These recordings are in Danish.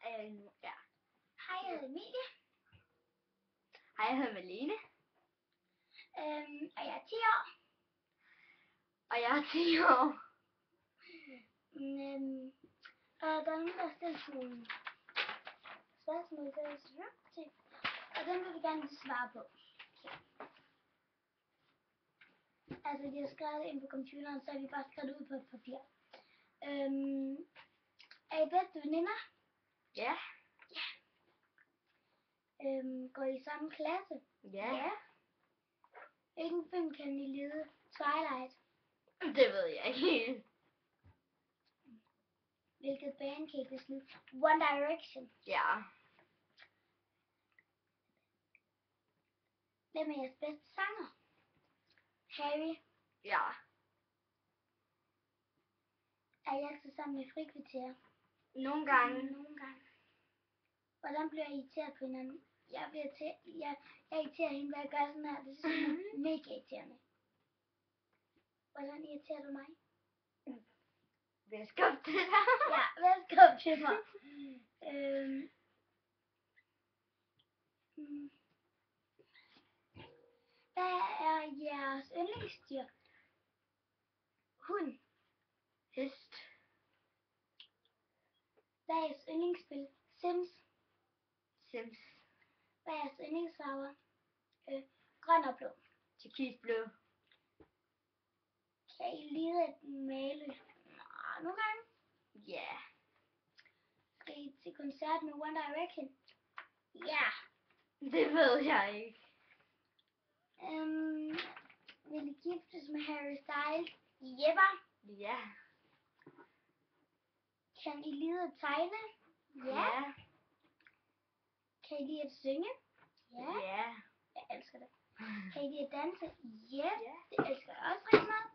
Ja. Hej, jeg hedder Emilie. Hej, jeg hedder Malene. Og jeg er 10 år. Og jeg er 10 år. Og der er nogen, der har stillet nogle spørgsmål til, og dem vil vi gerne lige svare på. Altså, de har skrevet ind på computeren, så har vi bare skrevet ud på et papir. Er I bedste veninder? Ja. Går I i samme klasse? Ja. Hvilken film kan I lide? Twilight. Det ved jeg ikke. Hvilket band kan I bedst lide? One Direction. Ja. Hvem er jeres bedste sanger? Harry. Ja. Er I altid sammen i frikvarter? Nogle gange. Nogle gange. Hvordan bliver I irriteret på hinanden? Jeg irriterer hende, hvad jeg gør sådan her. Det synes jeg er mega irriterende. Hvordan irriterer du mig? Væsk op til dig. Ja, velkommen til mig. Hvad er jeres yndlingsdyr? Hund. Hest. Hvad er jeres yndlingsspil? Sims. Sims. Hvad er jeres yndlingsfarver? Grøn og blå. Turkisblå. Kan I lide at male? Nogle gange. Ja. Skal I til koncert med One Direction? Ja. Det ved jeg ikke. Vil I giftes med Harry Styles? Jepper. Ja. Kan I lide at tegne? Ja. Kan I lide at synge? Ja. Jeg elsker det. Kan I lide at danse? Ja. Ja. Det elsker jeg også rigtig meget.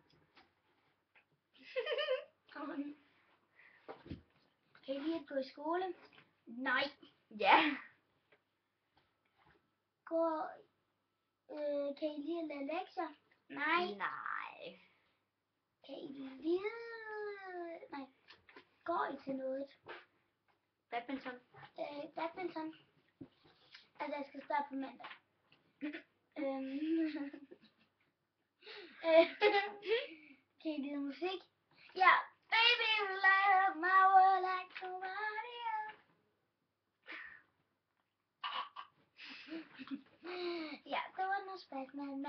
Kan I lide at gå i skole? Nej. Ja. Kan I lide at lave lektier? Nej. Nej. Kan I lide... Nej. Går I til noget? Badminton. Badminton. Altså, jeg skal starte på mandag. Kan I lide musik? Ja. Baby, you light up my world like nobody else. Ja, det var noget spørgsmål, men...